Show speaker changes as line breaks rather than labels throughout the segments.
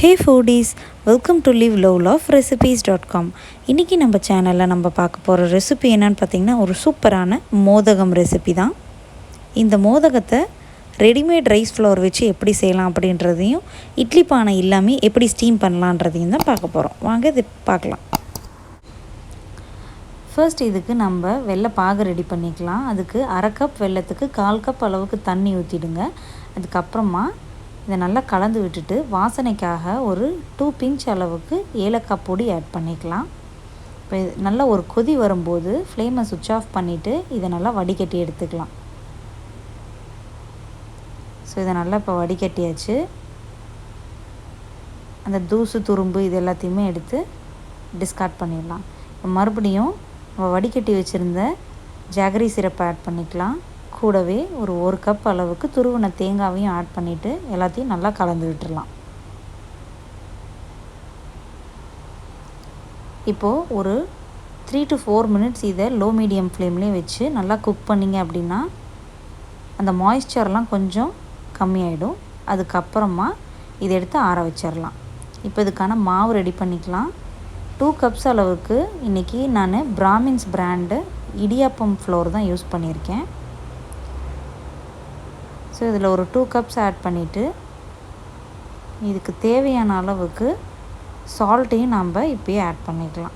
Hey foodies, welcome to liveloveloverecipes.com. இன்றைக்கி நம்ம சேனலில் நம்ம பார்க்க போகிற ரெசிபி என்னன்னு பார்த்திங்கன்னா ஒரு சூப்பரான மோதகம் ரெசிபி தான். இந்த மோதகத்தை ரெடிமேட் ரைஸ் ஃப்ளவர் வச்சு எப்படி செய்யலாம் அப்படின்றதையும் இட்லி பானை இல்லாமல் எப்படி ஸ்டீம் பண்ணலான்றதையும் தான் பார்க்க போகிறோம். வாங்க இது பார்க்கலாம். ஃபர்ஸ்ட் இதுக்கு நம்ம வெள்ளை பாகு ரெடி பண்ணிக்கலாம். அதுக்கு அரை கப் வெல்லத்துக்கு 1/4 கப் அளவுக்கு தண்ணி ஊற்றிடுங்க. அதுக்கப்புறமா இதை நல்லா கலந்து விட்டுட்டு வாசனைக்காக ஒரு 2 பிஞ்ச் அளவுக்கு ஏலக்காய் பொடி ஆட் பண்ணிக்கலாம். இப்போ நல்லா ஒரு கொதி வரும்போது ஃப்ளேமை சுவிட்ச் ஆஃப் பண்ணிவிட்டு இதை நல்லா வடிகட்டி எடுத்துக்கலாம். ஸோ இதை நல்லா இப்போ வடிகட்டியாச்சு. அந்த தூசு துரும்பு இது எல்லாத்தையுமே எடுத்து டிஸ்கார்ட் பண்ணிடலாம். இப்போ மறுபடியும் நம்ம வடிகட்டி வச்சுருந்த ஜாகரி சிரப்பை ஆட் பண்ணிக்கலாம். கூடவே ஒரு 1 கப் அளவுக்கு துருவின தேங்காவையும் ஆட் பண்ணிவிட்டு எல்லாத்தையும் நல்லா கலந்து விட்டுடலாம். இப்போது ஒரு 3 to 4 மினிட்ஸ் இதை லோ மீடியம் ஃப்ளேம்லேயே வச்சு நல்லா குக் பண்ணிங்க அப்படின்னா அந்த மாய்ஸ்சர்லாம் கொஞ்சம் கம்மியாயிடும். அதுக்கப்புறமா இதை எடுத்து ஆற வச்சிடலாம். இப்போ இதுக்கான மாவு ரெடி பண்ணிக்கலாம். 2 கப்ஸ் அளவுக்கு இன்றைக்கி நான் பிராமின்ஸ் பிராண்டு இடியாப்பம் ஃப்ளோர் தான் யூஸ் பண்ணியிருக்கேன். ஸோ இதில் ஒரு 2 கப்ஸ் ஆட் பண்ணிவிட்டு இதுக்கு தேவையான அளவுக்கு சால்ட்டையும் நம்ம இப்போயே ஆட் பண்ணிக்கலாம்.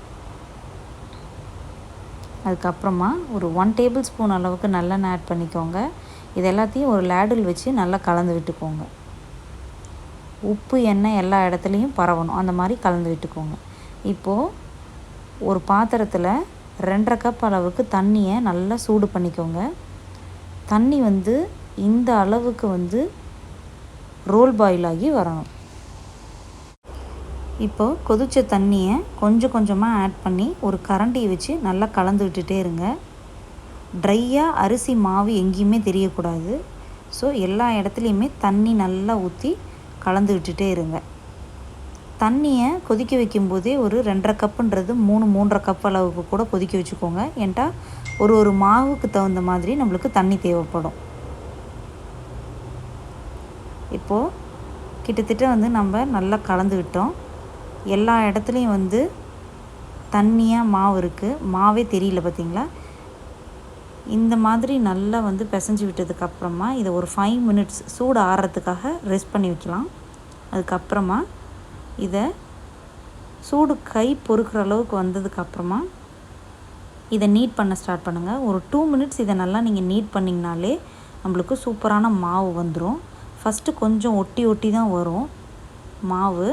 அதுக்கப்புறமா ஒரு 1 டேபிள் ஸ்பூன் அளவுக்கு நல்லெண்ணெய் ஆட் பண்ணிக்கோங்க. இது எல்லாத்தையும் ஒரு லேடில் வச்சு நல்லா கலந்து விட்டுக்கோங்க. உப்பு எண்ணெய் எல்லா இடத்துலையும் பரவணும், அந்த மாதிரி கலந்து விட்டுக்கோங்க. இப்போது ஒரு பாத்திரத்தில் 2.5 கப் அளவுக்கு தண்ணியை நல்லா சூடு பண்ணிக்கோங்க. தண்ணி இந்த அளவுக்கு ரோல் பாயில் ஆகி வரணும். இப்போது கொதித்த தண்ணியை கொஞ்சம் கொஞ்சமாக ஆட் பண்ணி ஒரு கரண்டியை வச்சு நல்லா கலந்து விட்டுட்டே இருங்க. ட்ரையாக அரிசி மாவு எங்கேயுமே தெரியக்கூடாது. ஸோ எல்லா இடத்துலையுமே தண்ணி நல்லா ஊற்றி கலந்து விட்டுட்டே இருங்க. தண்ணியை கொதிக்க வைக்கும்போதே ஒரு 2.5 கப்புன்றது 3-3.5 கப் அளவுக்கு கூட கொதிக்க வச்சுக்கோங்க. ஏன்ட்டா ஒரு மாவுக்கு தகுந்த மாதிரி நம்மளுக்கு தண்ணி தேவைப்படும். இப்போது கிட்டத்தட்ட நம்ம நல்லா கலந்து விட்டோம். எல்லா இடத்துலையும் தண்ணியாக மாவு இருக்குது, மாவே தெரியல பார்த்திங்களா. இந்த மாதிரி நல்லா பிசைஞ்சு விட்டதுக்கப்புறமா இதை ஒரு 5 மினிட்ஸ் சூடு ஆறுறதுக்காக ரெஸ்ட் பண்ணி விட்டுலாம். அதுக்கப்புறமா இதை சூடு கை பொறுக்கிற அளவுக்கு வந்ததுக்கப்புறமா இதை நீட் பண்ண ஸ்டார்ட் பண்ணுங்கள். ஒரு 2 மினிட்ஸ் இதை நல்லா நீங்கள் நீட் பண்ணிங்கனாலே நம்மளுக்கு சூப்பரான மாவு வந்துடும். ஃபஸ்ட்டு கொஞ்சம் ஒட்டி தான் வரும் மாவு.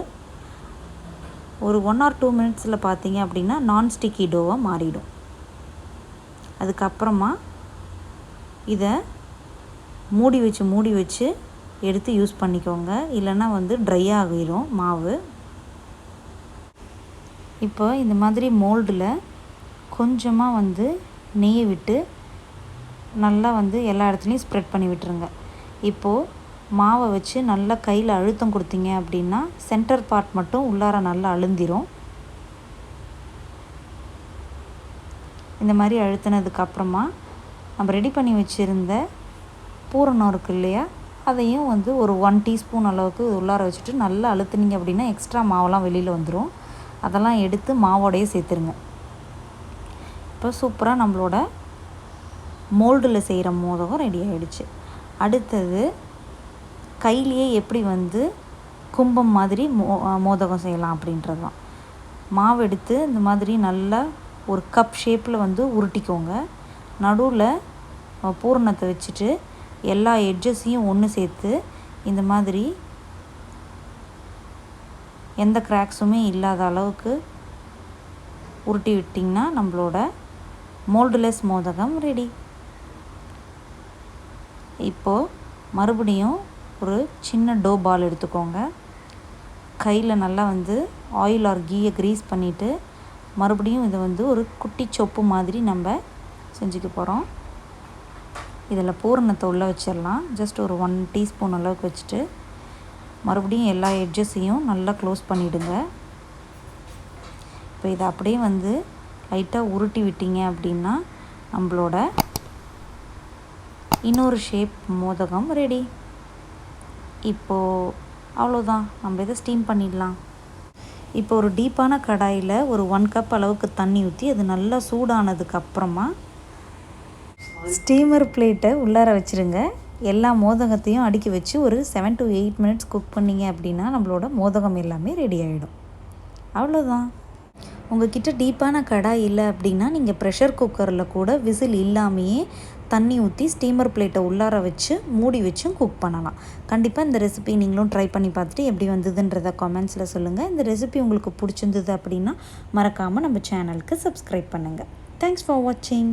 ஒரு 1 or 2 மினிட்ஸில் பார்த்தீங்க அப்படின்னா நான்ஸ்டிக்கி டோவாக மாறிடும். அதுக்கப்புறமா இதை மூடி வச்சு எடுத்து யூஸ் பண்ணிக்கோங்க. இல்லைன்னா ட்ரை ஆகிடும் மாவு. இப்போ இந்த மாதிரி மோல்டில் கொஞ்சமாக நெய்யை விட்டு நல்லா எல்லா இடத்துலையும் ஸ்ப்ரெட் பண்ணி விட்டுருங்க. இப்போது மாவை வச்சு நல்லா கையில் அழுத்தம் கொடுத்தீங்க அப்படின்னா சென்டர் பார்ட் மட்டும் உள்ளார நல்லா அழுந்திரும். இந்த மாதிரி அழுத்தினதுக்கப்புறமா நம்ம ரெடி பண்ணி வச்சுருந்த பூரணம் இருக்குது இல்லையா, அதையும் ஒரு 1 டீஸ்பூன் அளவுக்கு உள்ளார வச்சுட்டு நல்லா அழுத்துனீங்க அப்படின்னா எக்ஸ்ட்ரா மாவெல்லாம் வெளியில் வந்துடும். அதெல்லாம் எடுத்து மாவோடையே சேர்த்துருங்க. இப்போ சூப்பராக நம்மளோட மோல்டில் செய்கிற மோதகம் ரெடி ஆகிடுச்சு. அடுத்தது கையிலேயே எப்படி கும்பம் மாதிரி மோதகம் செய்யலாம் அப்படின்றது தான். மாவு எடுத்து இந்த மாதிரி நல்லா ஒரு கப் ஷேப்பில் உருட்டிக்கோங்க. நடுவில் பூரணத்தை வச்சுட்டு எல்லா எட்ஜஸையும் ஒன்று சேர்த்து இந்த மாதிரி எந்த கிராக்ஸுமே இல்லாத அளவுக்கு உருட்டி விட்டிங்கன்னா நம்மளோட மோல்டுலெஸ் மோதகம் ரெடி. இப்போது மறுபடியும் ஒரு சின்ன டோ பால் எடுத்துக்கோங்க. கையில் நல்லா ஆயில் ஆர் கீயை க்ரீஸ் பண்ணிவிட்டு மறுபடியும் இதை ஒரு குட்டி சொப்பு மாதிரி நம்ம செஞ்சுக்க போகிறோம். இதில் பூரணத்தை உள்ளே வச்சிடலாம். ஜஸ்ட் ஒரு 1 டீஸ்பூன் அளவுக்கு வச்சுட்டு மறுபடியும் எல்லா எட்ஜஸையும் நல்லா க்ளோஸ் பண்ணிவிடுங்க. இப்போ இதை அப்படியே லைட்டாக உருட்டி விட்டீங்க அப்படின்னா நம்மளோட இன்னொரு ஷேப் மோதகம் ரெடி. இப்போது அவ்வளோதான், நம்ம இதை ஸ்டீம் பண்ணிடலாம். இப்போ ஒரு டீப்பான கடாயில் ஒரு 1 கப் அளவுக்கு தண்ணி ஊற்றி அது நல்லா சூடானதுக்கப்புறமா ஸ்டீமர் பிளேட்டை உள்ளார வச்சுருங்க. எல்லா மோதகத்தையும் அடுக்கி வச்சு ஒரு 7 to 8 மினிட்ஸ் குக் பண்ணிங்க அப்படின்னா நம்மளோட மோதகம் எல்லாமே ரெடி ஆகிடும். அவ்வளோதான். உங்கள்கிட்ட டீப்பான கடாய் இல்லை அப்படின்னா நீங்கள் ப்ரெஷர் குக்கரில் கூட விசில் இல்லாமையே தண்ணி ஊற்றி ஸ்டீமர் பிளேட்டை உள்ளார வச்சு மூடி வச்சும் குக் பண்ணலாம். கண்டிப்பாக இந்த ரெசிபி நீங்களும் ட்ரை பண்ணி பார்த்துட்டு எப்படி வந்ததுன்றதை கமெண்ட்ஸில் சொல்லுங்கள். இந்த ரெசிபி உங்களுக்கு பிடிச்சிருந்தது அப்படின்னா மறக்காமல் நம்ம சேனலுக்கு சப்ஸ்கிரைப் பண்ணுங்கள். தேங்க்ஸ் ஃபார் வாட்சிங்.